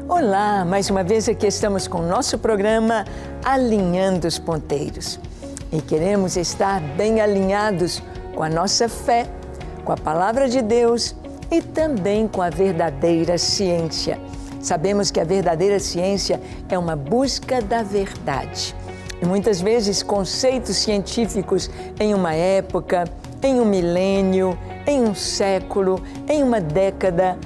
Olá, mais uma vez aqui estamos com o nosso programa Alinhando os Ponteiros. E queremos estar bem alinhados com a nossa fé, com a Palavra de Deus e também com a verdadeira ciência. Sabemos que a verdadeira ciência é uma busca da verdade. E muitas vezes conceitos científicos em uma época, em um milênio, em um século, em uma década,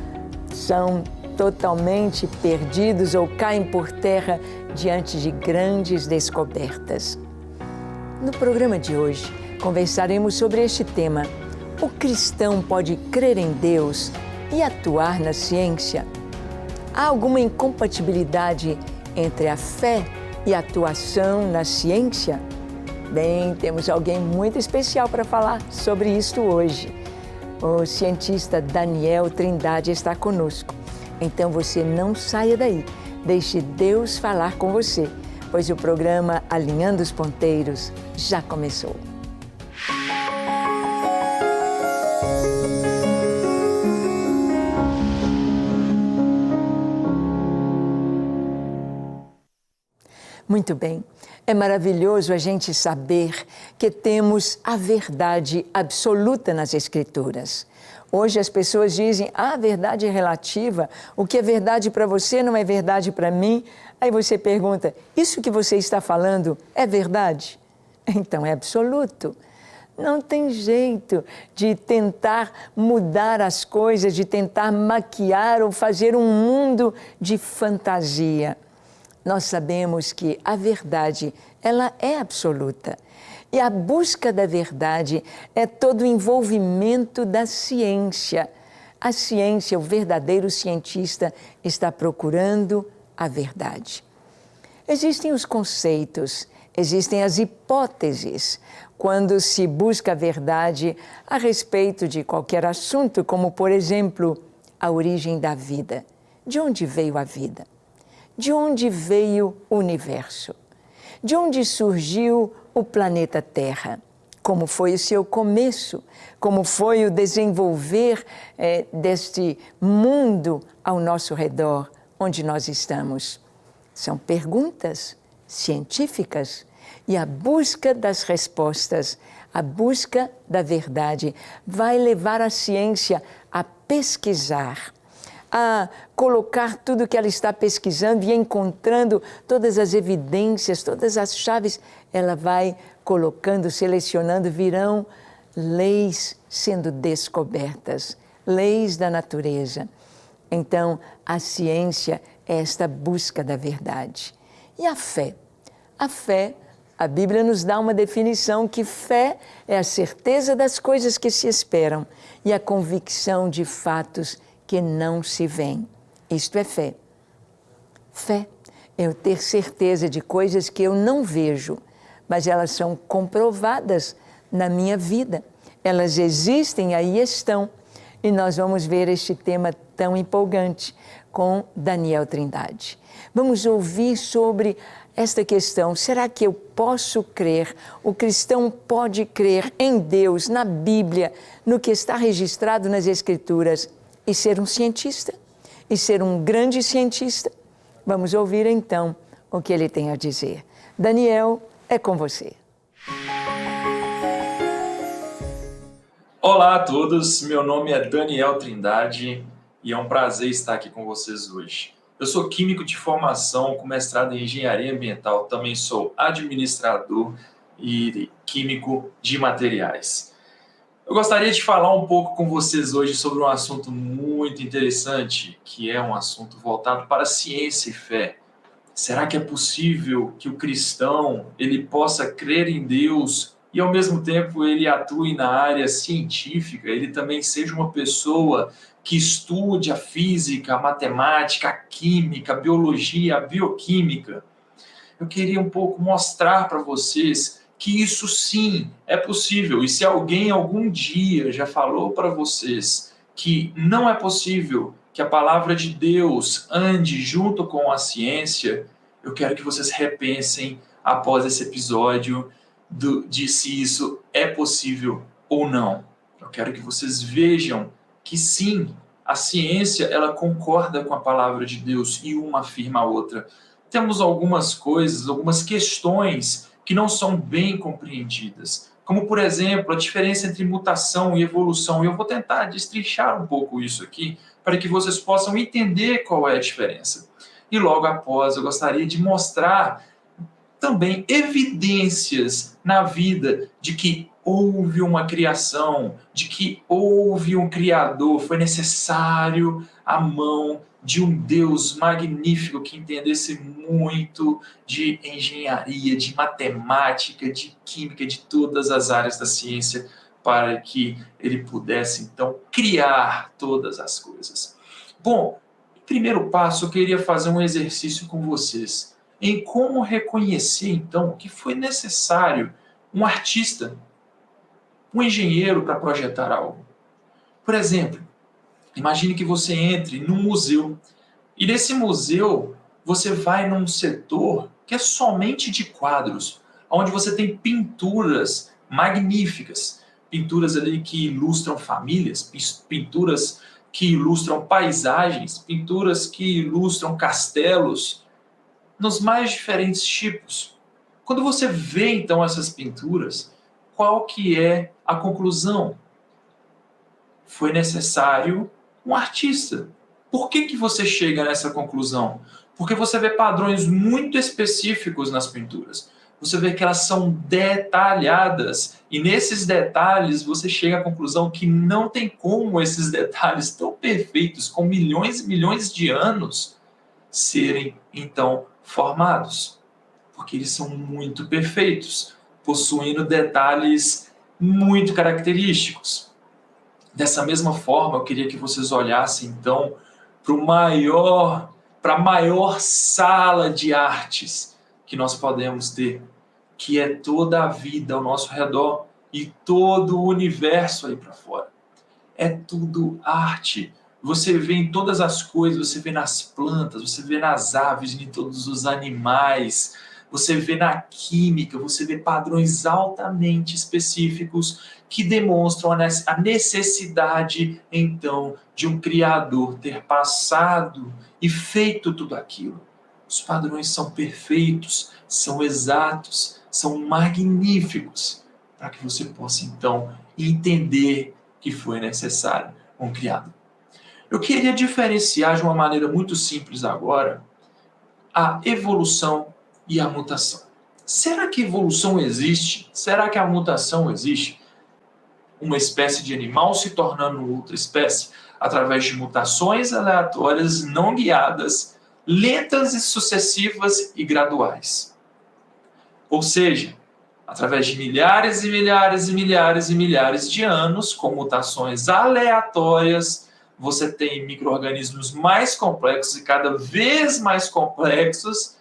são totalmente perdidos ou caem por terra diante de grandes descobertas. No programa de hoje, conversaremos sobre este tema. O cristão pode crer em Deus e atuar na ciência? Há alguma incompatibilidade entre a fé e a atuação na ciência? Bem, temos alguém muito especial para falar sobre isso hoje. O cientista Daniel Trindade está conosco. Então você não saia daí, deixe Deus falar com você, pois o programa Alinhando os Ponteiros já começou. Muito bem, é maravilhoso a gente saber que temos a verdade absoluta nas Escrituras. Hoje as pessoas dizem, a verdade é relativa, o que é verdade para você não é verdade para mim. Aí você pergunta, isso que você está falando é verdade? Então é absoluto. Não tem jeito de tentar mudar as coisas, de tentar maquiar ou fazer um mundo de fantasia. Nós sabemos que a verdade, ela é absoluta. E a busca da verdade é todo o envolvimento da ciência. A ciência, o verdadeiro cientista, está procurando a verdade. Existem os conceitos, existem as hipóteses, quando se busca a verdade a respeito de qualquer assunto, como, por exemplo, a origem da vida. De onde veio a vida? De onde veio o universo? De onde surgiu o planeta Terra? Como foi o seu começo? Como foi o desenvolver deste mundo ao nosso redor, onde nós estamos? São perguntas científicas e a busca das respostas, a busca da verdade vai levar a ciência a pesquisar, a colocar tudo que ela está pesquisando e encontrando todas as evidências, todas as chaves, ela vai colocando, selecionando, virão leis sendo descobertas, leis da natureza. Então, a ciência é esta busca da verdade. E a fé? A fé, a Bíblia nos dá uma definição que fé é a certeza das coisas que se esperam e a convicção de fatos que não se veem. Isto é fé. Fé é eu ter certeza de coisas que eu não vejo, mas elas são comprovadas na minha vida. Elas existem, aí estão. E nós vamos ver este tema tão empolgante com Daniel Trindade. Vamos ouvir sobre esta questão. Será que eu posso crer? O cristão pode crer em Deus, na Bíblia, no que está registrado nas Escrituras e ser um cientista? E ser um grande cientista? Vamos ouvir então o que ele tem a dizer. Daniel, é com você. Olá a todos, meu nome é Daniel Trindade e é um prazer estar aqui com vocês hoje. Eu sou químico de formação com mestrado em engenharia ambiental, também sou administrador e químico de materiais. Eu gostaria de falar um pouco com vocês hoje sobre um assunto muito interessante, que é um assunto voltado para ciência e fé. Será que é possível que o cristão ele possa crer em Deus e, ao mesmo tempo, ele atue na área científica, ele também seja uma pessoa que estude a física, a matemática, a química, a biologia, a bioquímica? Eu queria um pouco mostrar para vocês que isso sim é possível. E se alguém algum dia já falou para vocês que não é possível que a palavra de Deus ande junto com a ciência, eu quero que vocês repensem após esse episódio de se isso é possível ou não. Eu quero que vocês vejam que sim, a ciência, ela concorda com a palavra de Deus e uma afirma a outra. Temos algumas coisas, algumas questões que não são bem compreendidas, como, por exemplo, a diferença entre mutação e evolução. E eu vou tentar destrinchar um pouco isso aqui, para que vocês possam entender qual é a diferença. E logo após, eu gostaria de mostrar também evidências na vida de que houve uma criação, de que houve um Criador, foi necessário a mão de um Deus magnífico que entendesse muito de engenharia, de matemática, de química, de todas as áreas da ciência, para que ele pudesse, então, criar todas as coisas. Bom, em primeiro passo, eu queria fazer um exercício com vocês em como reconhecer, então, que foi necessário um artista, um engenheiro para projetar algo. Por exemplo, imagine que você entre num museu e nesse museu você vai num setor que é somente de quadros, onde você tem pinturas magníficas, pinturas ali que ilustram famílias, pinturas que ilustram paisagens, pinturas que ilustram castelos, nos mais diferentes tipos. Quando você vê, então, essas pinturas, qual que é a conclusão? Foi necessário um artista. Por que você chega nessa conclusão? Porque você vê padrões muito específicos nas pinturas. Você vê que elas são detalhadas. E nesses detalhes você chega à conclusão que não tem como esses detalhes tão perfeitos, com milhões e milhões de anos, serem, então, formados. Porque eles são muito perfeitos, possuindo detalhes muito característicos. Dessa mesma forma, eu queria que vocês olhassem, então, para a maior sala de artes que nós podemos ter, que é toda a vida ao nosso redor e todo o universo aí para fora. É tudo arte. Você vê em todas as coisas, você vê nas plantas, você vê nas aves, em todos os animais, você vê na química, você vê padrões altamente específicos que demonstram a necessidade, então, de um Criador ter passado e feito tudo aquilo. Os padrões são perfeitos, são exatos, são magníficos, para que você possa, então, entender que foi necessário um Criador. Eu queria diferenciar de uma maneira muito simples agora a evolução e a mutação. Será que evolução existe? Será que a mutação existe? Uma espécie de animal se tornando outra espécie através de mutações aleatórias não guiadas, lentas e sucessivas e graduais. Ou seja, através de milhares e milhares e milhares e milhares de anos, com mutações aleatórias, você tem micro-organismos mais complexos e cada vez mais complexos,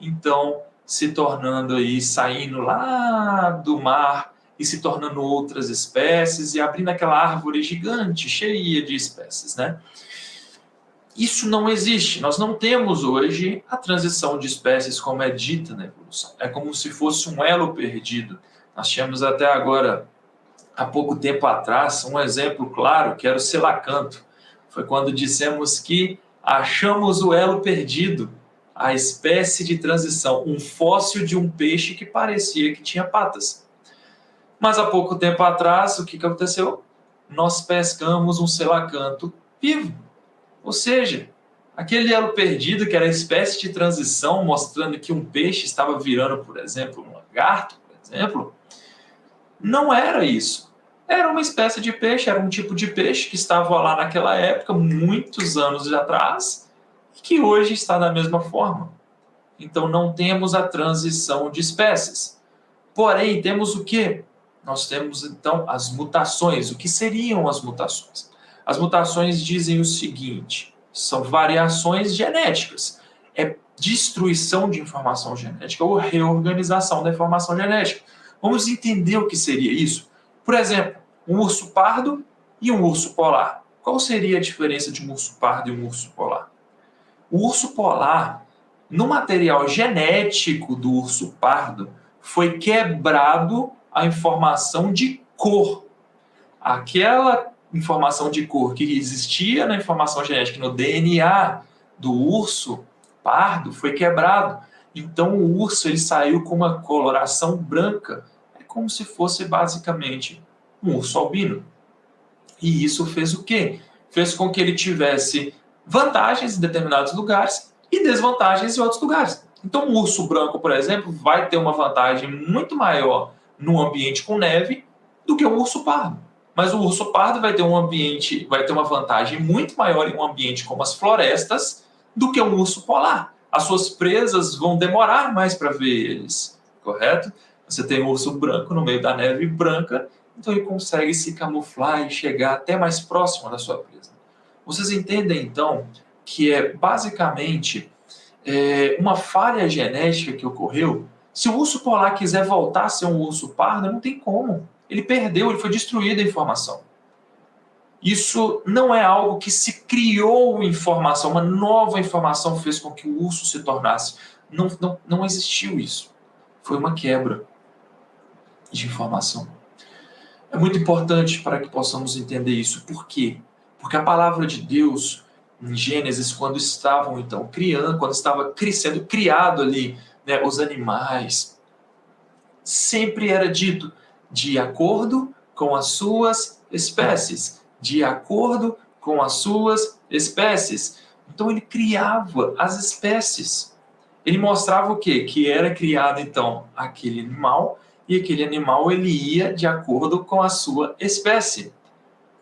então se tornando aí, saindo lá do mar e se tornando outras espécies e abrindo aquela árvore gigante, cheia de espécies, né? Isso não existe. Nós não temos hoje a transição de espécies como é dita na evolução. É como se fosse um elo perdido. Nós tínhamos até agora, há pouco tempo atrás, um exemplo claro, que era o selacanto. Foi quando dissemos que achamos o elo perdido, a espécie de transição, um fóssil de um peixe que parecia que tinha patas. Mas há pouco tempo atrás, o que aconteceu? Nós pescamos um selacanto vivo. Ou seja, aquele elo perdido, que era a espécie de transição, mostrando que um peixe estava virando, por exemplo, um lagarto, por exemplo, não era isso. Era uma espécie de peixe, era um tipo de peixe que estava lá naquela época, muitos anos atrás, e que hoje está da mesma forma. Então não temos a transição de espécies. Porém, temos o quê? Nós temos, então, as mutações. O que seriam as mutações? As mutações dizem o seguinte: são variações genéticas. É destruição de informação genética ou reorganização da informação genética. Vamos entender o que seria isso? Por exemplo, um urso pardo e um urso polar. Qual seria a diferença de um urso pardo e um urso polar? O urso polar, no material genético do urso pardo, foi quebrado a informação de cor. Aquela informação de cor que existia na informação genética, no DNA do urso pardo, foi quebrado. Então o urso ele saiu com uma coloração branca, é como se fosse basicamente um urso albino. E isso fez o quê? Fez com que ele tivesse vantagens em determinados lugares e desvantagens em outros lugares. Então o urso branco, por exemplo, vai ter uma vantagem muito maior num ambiente com neve do que o urso pardo. Mas o urso pardo vai ter uma vantagem muito maior em um ambiente como as florestas do que um urso polar. As suas presas vão demorar mais para ver eles, correto? Você tem um urso branco no meio da neve branca, então ele consegue se camuflar e chegar até mais próximo da sua presa. Vocês entendem, então, que é basicamente uma falha genética que ocorreu? Se o urso polar quiser voltar a ser um urso pardo, não tem como. Ele perdeu, ele foi destruído a informação. Isso não é algo que se criou informação, uma nova informação fez com que o urso se tornasse. Não existiu isso. Foi uma quebra de informação. É muito importante para que possamos entender isso. Por quê? Porque a palavra de Deus, em Gênesis, quando estavam então criando, quando estava sendo criado ali, né, os animais, sempre era dito de acordo com as suas espécies, de acordo com as suas espécies. Então ele criava as espécies. Ele mostrava o quê? Que era criado então aquele animal, e aquele animal ele ia de acordo com a sua espécie.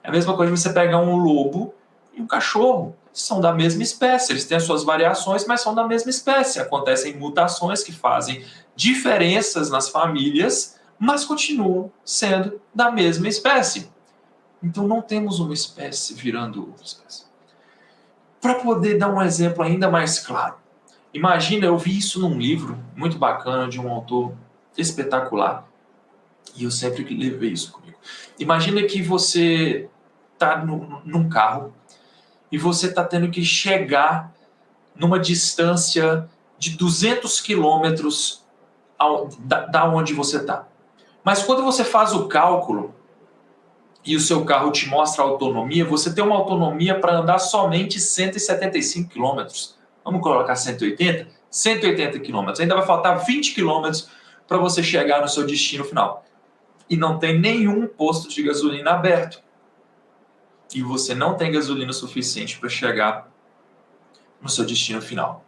É a mesma coisa de você pegar um lobo e um cachorro. São da mesma espécie, eles têm as suas variações, mas são da mesma espécie. Acontecem mutações que fazem diferenças nas famílias, mas continuam sendo da mesma espécie. Então não temos uma espécie virando outra espécie. Para poder dar um exemplo ainda mais claro, imagina, eu vi isso num livro muito bacana de um autor espetacular, e eu sempre levei isso comigo. Imagina que você está num carro e você está tendo que chegar numa distância de 200 quilômetros da onde você está. Mas quando você faz o cálculo e o seu carro te mostra a autonomia, você tem uma autonomia para andar somente 175 quilômetros. Vamos colocar 180? 180 quilômetros. Ainda vai faltar 20 quilômetros para você chegar no seu destino final. E não tem nenhum posto de gasolina aberto. E você não tem gasolina suficiente para chegar no seu destino final.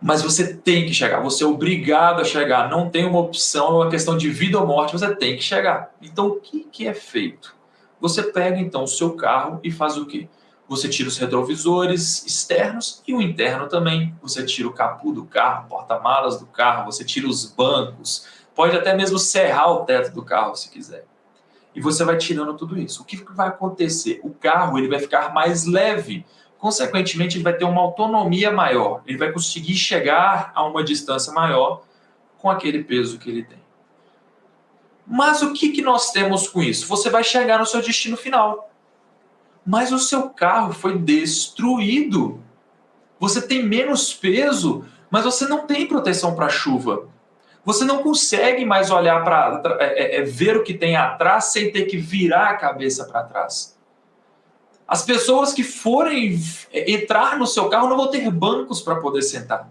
Mas você tem que chegar, você é obrigado a chegar, não tem uma opção, é uma questão de vida ou morte, você tem que chegar. Então o que é feito? Você pega então o seu carro e faz o quê? Você tira os retrovisores externos e o interno também. Você tira o capô do carro, porta-malas do carro, você tira os bancos, pode até mesmo serrar o teto do carro se quiser. E você vai tirando tudo isso. O que vai acontecer? O carro ele vai ficar mais leve. Consequentemente, ele vai ter uma autonomia maior. Ele vai conseguir chegar a uma distância maior com aquele peso que ele tem. Mas o que nós temos com isso? Você vai chegar no seu destino final. Mas o seu carro foi destruído. Você tem menos peso, mas você não tem proteção para chuva. Você não consegue mais olhar para ver o que tem atrás sem ter que virar a cabeça para trás. As pessoas que forem entrar no seu carro não vão ter bancos para poder sentar.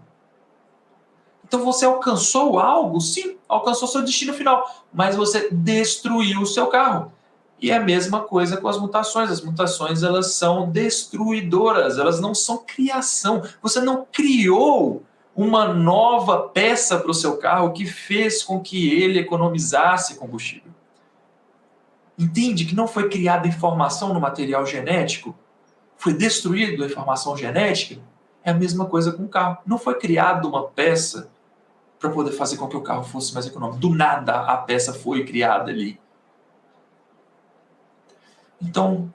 Então você alcançou algo? Sim, alcançou seu destino final, mas você destruiu o seu carro. E é a mesma coisa com as mutações. As mutações elas são destruidoras, elas não são criação. Você não criou uma nova peça para o seu carro que fez com que ele economizasse combustível. Entende que não foi criada informação no material genético? Foi destruída a informação genética? É a mesma coisa com o carro. Não foi criada uma peça para poder fazer com que o carro fosse mais econômico. Do nada a peça foi criada ali. Então,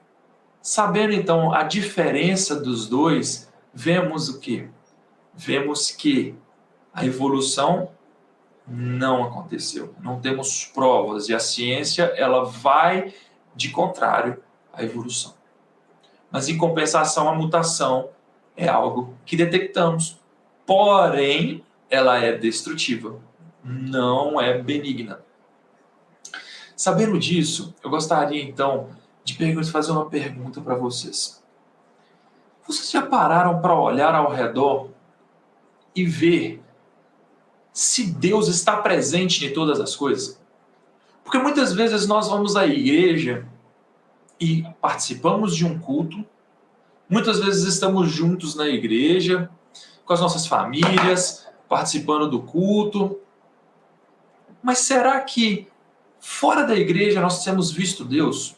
sabendo então a diferença dos dois, vemos o quê? Vemos que a evolução não aconteceu. Não temos provas e a ciência ela vai de contrário à evolução. Mas em compensação a mutação é algo que detectamos. Porém, ela é destrutiva, não é benigna. Sabendo disso, eu gostaria então de fazer uma pergunta para vocês. Vocês já pararam para olhar ao redor e ver se Deus está presente em todas as coisas? Porque muitas vezes nós vamos à igreja e participamos de um culto, muitas vezes estamos juntos na igreja, com as nossas famílias, participando do culto. Mas será que fora da igreja nós temos visto Deus?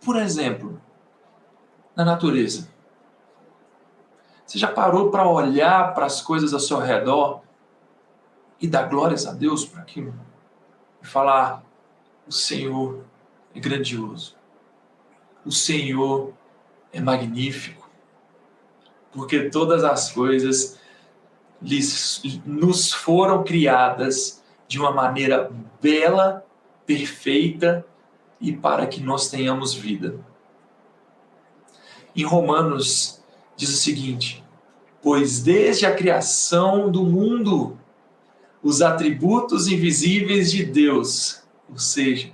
Por exemplo, na natureza. Você já parou para olhar para as coisas ao seu redor e dar glórias a Deus por aquilo? E falar, o Senhor é grandioso. O Senhor é magnífico. Porque todas as coisas nos foram criadas de uma maneira bela, perfeita e para que nós tenhamos vida. Em Romanos diz o seguinte: pois desde a criação do mundo, os atributos invisíveis de Deus, ou seja,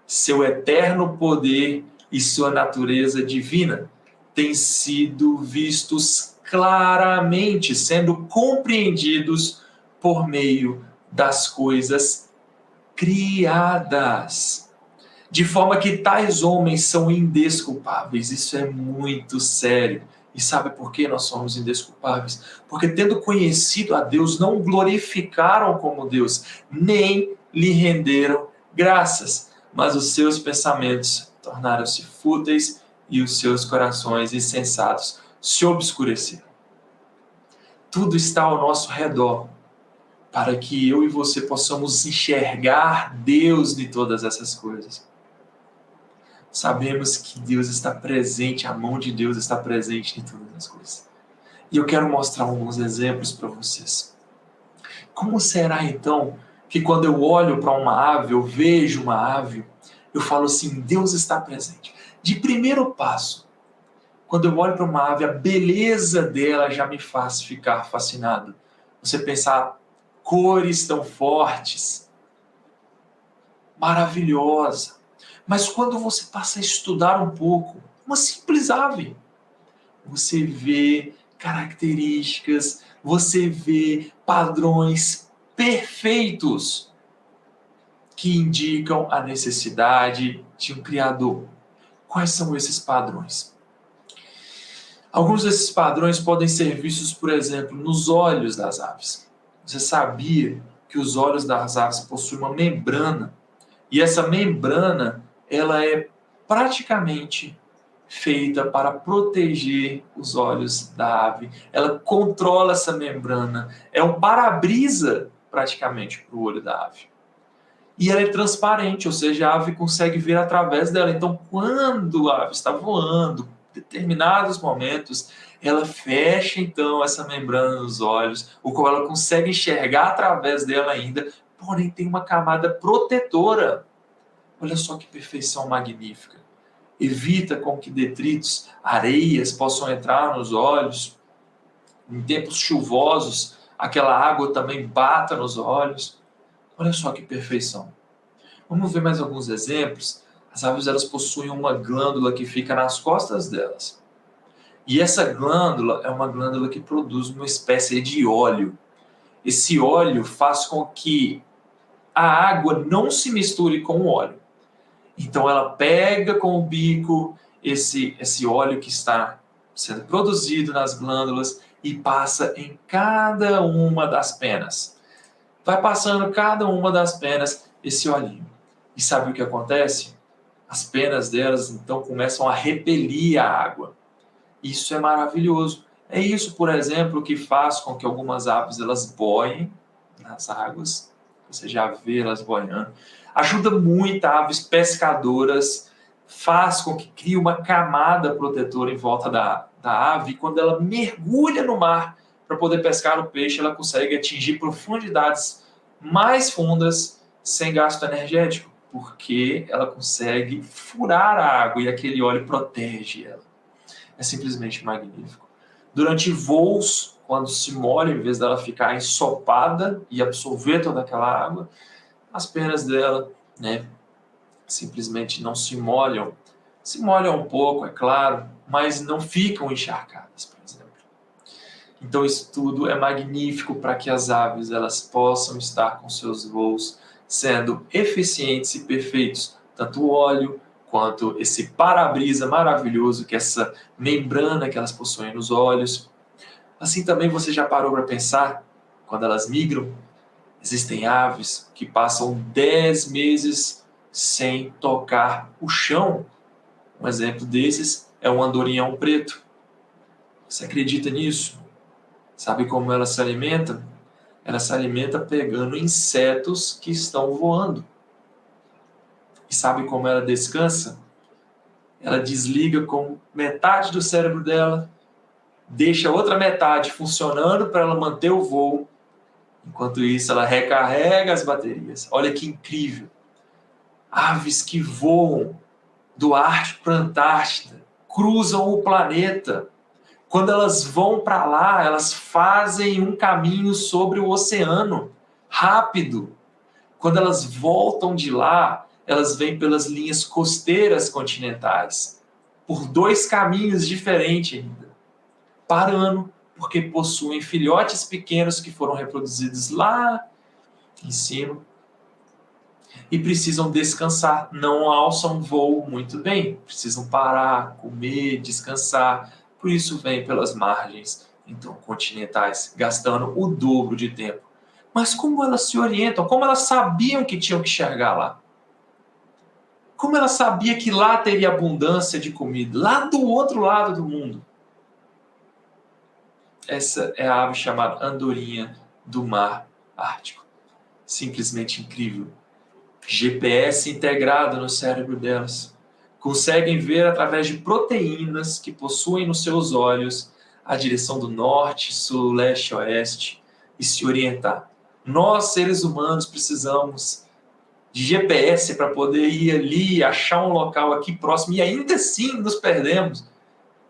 seu eterno poder e sua natureza divina, têm sido vistos claramente, sendo compreendidos por meio das coisas criadas. De forma que tais homens são indesculpáveis. Isso é muito sério. E sabe por que nós somos indesculpáveis? Porque tendo conhecido a Deus, não o glorificaram como Deus, nem lhe renderam graças, mas os seus pensamentos tornaram-se fúteis e os seus corações insensatos se obscureceram. Tudo está ao nosso redor para que eu e você possamos enxergar Deus em todas essas coisas. Sabemos que Deus está presente, a mão de Deus está presente em todas as coisas. E eu quero mostrar alguns exemplos para vocês. Como será então que quando eu olho para uma ave, eu vejo uma ave, eu falo assim, Deus está presente. De primeiro passo, quando eu olho para uma ave, a beleza dela já me faz ficar fascinado. Você pensar, cores tão fortes, maravilhosa. Mas quando você passa a estudar um pouco, uma simples ave, você vê características, você vê padrões perfeitos que indicam a necessidade de um Criador. Quais são esses padrões? Alguns desses padrões podem ser vistos, por exemplo, nos olhos das aves. Você sabia que os olhos das aves possuem uma membrana? E essa membrana, ela é praticamente feita para proteger os olhos da ave. Ela controla essa membrana. É um para-brisa, praticamente, para o olho da ave. E ela é transparente, ou seja, a ave consegue ver através dela. Então, quando a ave está voando, em determinados momentos, ela fecha, então, essa membrana nos olhos, o qual ela consegue enxergar através dela ainda, porém tem uma camada protetora. Olha só que perfeição magnífica. Evita com que detritos, areias possam entrar nos olhos. Em tempos chuvosos, aquela água também bata nos olhos. Olha só que perfeição. Vamos ver mais alguns exemplos. As aves, elas possuem uma glândula que fica nas costas delas. E essa glândula é uma glândula que produz uma espécie de óleo. Esse óleo faz com que a água não se misture com o óleo. Então ela pega com o bico esse óleo que está sendo produzido nas glândulas e passa em cada uma das penas. Vai passando cada uma das penas esse olhinho. E sabe o que acontece? As penas delas então começam a repelir a água. Isso é maravilhoso. É isso, por exemplo, que faz com que algumas aves elas boiem nas águas. Você já vê elas boiando. Ajuda muito aves pescadoras, faz com que crie uma camada protetora em volta da ave. E quando ela mergulha no mar para poder pescar o peixe, ela consegue atingir profundidades mais fundas sem gasto energético, porque ela consegue furar a água e aquele óleo protege ela. É simplesmente magnífico. Durante voos, quando se molha, em vez dela ficar ensopada e absorver toda aquela água, as penas dela, simplesmente não se molham. Se molham um pouco, é claro, mas não ficam encharcadas, por exemplo. Então isso tudo é magnífico para que as aves elas possam estar com seus voos sendo eficientes e perfeitos, tanto o óleo quanto esse para-brisa maravilhoso, que é essa membrana que elas possuem nos olhos. Assim também você já parou para pensar, quando elas migram, existem aves que passam 10 meses sem tocar o chão. Um exemplo desses é o andorinhão preto. Você acredita nisso? Sabe como ela se alimenta? Ela se alimenta pegando insetos que estão voando. E sabe como ela descansa? Ela desliga com metade do cérebro dela, deixa a outra metade funcionando para ela manter o voo. Enquanto isso, ela recarrega as baterias. Olha que incrível! Aves que voam do Ártico para a Antártida, cruzam o planeta. Quando elas vão para lá, elas fazem um caminho sobre o oceano, rápido. Quando elas voltam de lá, elas vêm pelas linhas costeiras continentais, por 2 caminhos diferentes ainda, parando, porque possuem filhotes pequenos que foram reproduzidos lá em cima e precisam descansar, não alçam voo muito bem, precisam parar, comer, descansar, por isso vêm pelas margens, então, continentais, gastando o dobro de tempo. Mas como elas se orientam? Como elas sabiam que tinham que chegar lá? Como ela sabia que lá teria abundância de comida? Lá do outro lado do mundo. Essa é a ave chamada andorinha do mar Ártico. Simplesmente incrível. GPS integrado no cérebro delas. Conseguem ver através de proteínas que possuem nos seus olhos a direção do norte, sul, leste, oeste e se orientar. Nós, seres humanos, precisamos de GPS para poder ir ali, achar um local aqui próximo e ainda assim nos perdemos.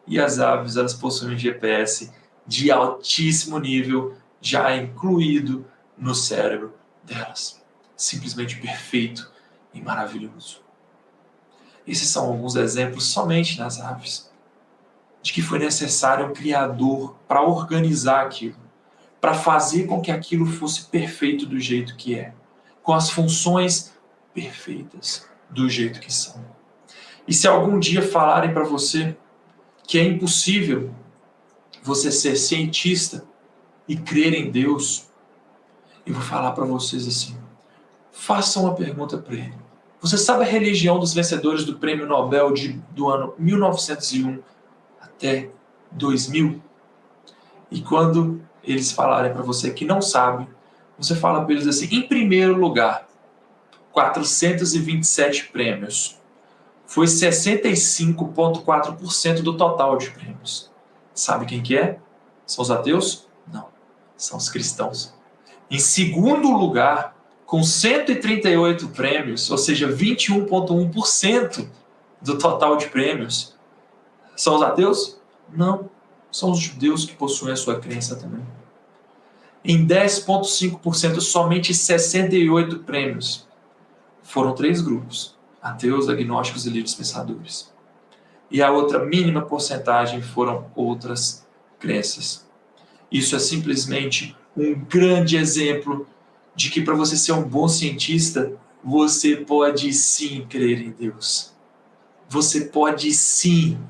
E as aves, elas possuem GPS de altíssimo nível já incluído no cérebro delas. Simplesmente perfeito e maravilhoso. Esses são alguns exemplos somente nas aves de que foi necessário um criador para organizar aquilo, para fazer com que aquilo fosse perfeito do jeito que é, com as funções perfeitas do jeito que são. E se algum dia falarem para você que é impossível você ser cientista e crer em Deus, eu vou falar para vocês assim: façam uma pergunta para ele. Você sabe a religião dos vencedores do Prêmio Nobel do ano 1901 até 2000? E quando eles falarem para você que não sabe, você fala para eles assim: em primeiro lugar, 427 prêmios. Foi 65,4% do total de prêmios. Sabe quem que é? São os ateus? Não, são os cristãos. Em segundo lugar, com 138 prêmios, ou seja, 21,1% do total de prêmios, são os ateus? Não, são os judeus que possuem a sua crença também. Em 10,5%, somente 68 prêmios. Foram 3 grupos: ateus, agnósticos e livres pensadores. E a outra mínima porcentagem foram outras crenças. Isso é simplesmente um grande exemplo de que para você ser um bom cientista, você pode sim crer em Deus. Você pode sim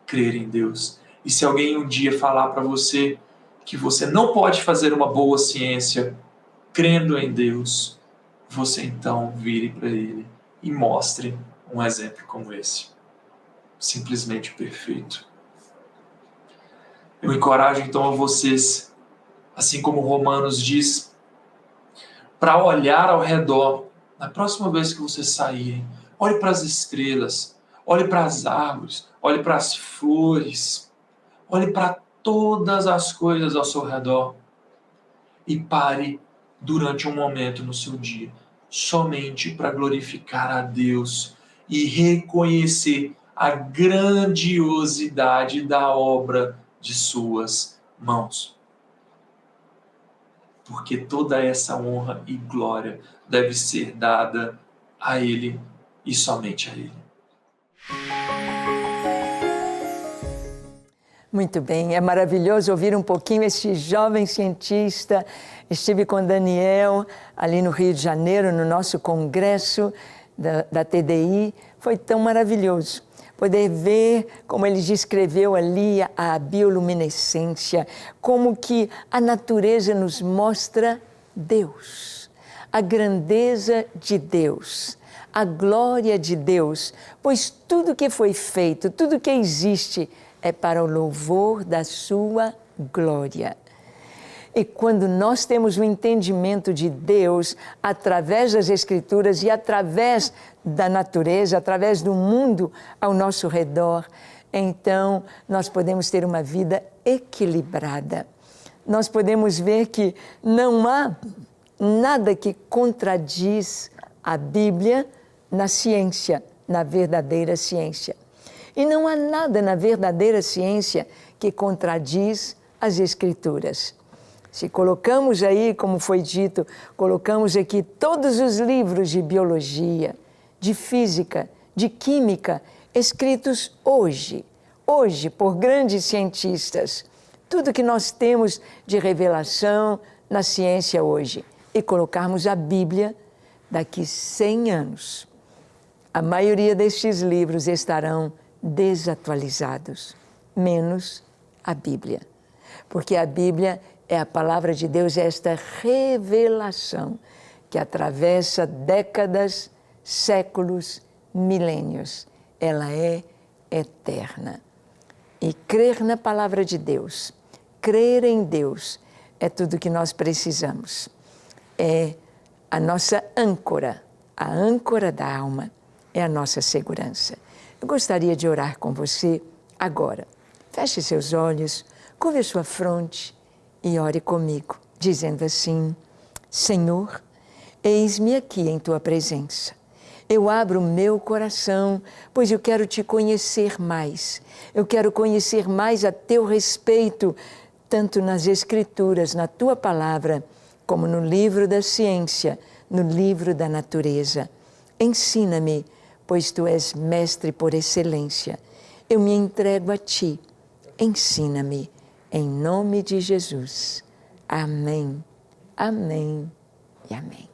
crer em Deus. E se alguém um dia falar para você que você não pode fazer uma boa ciência crendo em Deus, você então vire para ele e mostre um exemplo como esse. Simplesmente perfeito. Eu encorajo então a vocês, assim como Romanos diz, para olhar ao redor, na próxima vez que vocês saírem, olhe para as estrelas, olhe para as árvores, olhe para as flores, olhe para todas as coisas ao seu redor e pare durante um momento no seu dia, somente para glorificar a Deus e reconhecer a grandiosidade da obra de suas mãos. Porque toda essa honra e glória deve ser dada a Ele e somente a Ele. Muito bem, é maravilhoso ouvir um pouquinho este jovem cientista. Estive com Daniel ali no Rio de Janeiro, no nosso congresso da TDI. Foi tão maravilhoso poder ver como ele descreveu ali a bioluminescência, como que a natureza nos mostra Deus, a grandeza de Deus, a glória de Deus, pois tudo que foi feito, tudo que existe é para o louvor da sua glória. E quando nós temos o entendimento de Deus através das Escrituras e através da natureza, através do mundo ao nosso redor, então nós podemos ter uma vida equilibrada. Nós podemos ver que não há nada que contradiz a Bíblia na ciência, na verdadeira ciência. E não há nada na verdadeira ciência que contradiz as Escrituras. Se colocamos aí, como foi dito, colocamos aqui todos os livros de biologia, de física, de química, escritos hoje por grandes cientistas. Tudo que nós temos de revelação na ciência hoje. E colocarmos a Bíblia daqui 100 anos. A maioria destes livros estarão desatualizados, menos a Bíblia. Porque a Bíblia é a palavra de Deus, é esta revelação que atravessa décadas, séculos, milênios. Ela é eterna. E crer na palavra de Deus, crer em Deus, é tudo que nós precisamos. É a nossa âncora, a âncora da alma, é a nossa segurança. Eu gostaria de orar com você agora. Feche seus olhos, curve a sua fronte e ore comigo, dizendo assim: Senhor, eis-me aqui em Tua presença. Eu abro o meu coração, pois eu quero Te conhecer mais. Eu quero conhecer mais a Teu respeito, tanto nas Escrituras, na Tua palavra, como no livro da ciência, no livro da natureza. Ensina-me, pois Tu és mestre por excelência. Eu me entrego a Ti. Ensina-me, em nome de Jesus. Amém, amém e amém.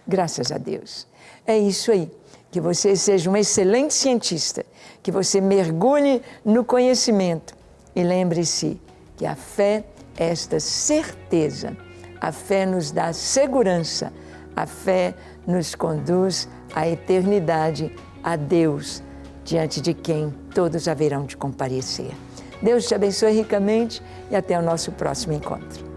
Graças a Deus. É isso aí. Que você seja um excelente cientista, que você mergulhe no conhecimento. E lembre-se que a fé é esta certeza. A fé nos dá segurança. A fé nos conduz à eternidade, a Deus, diante de quem todos haverão de comparecer. Deus te abençoe ricamente e até o nosso próximo encontro.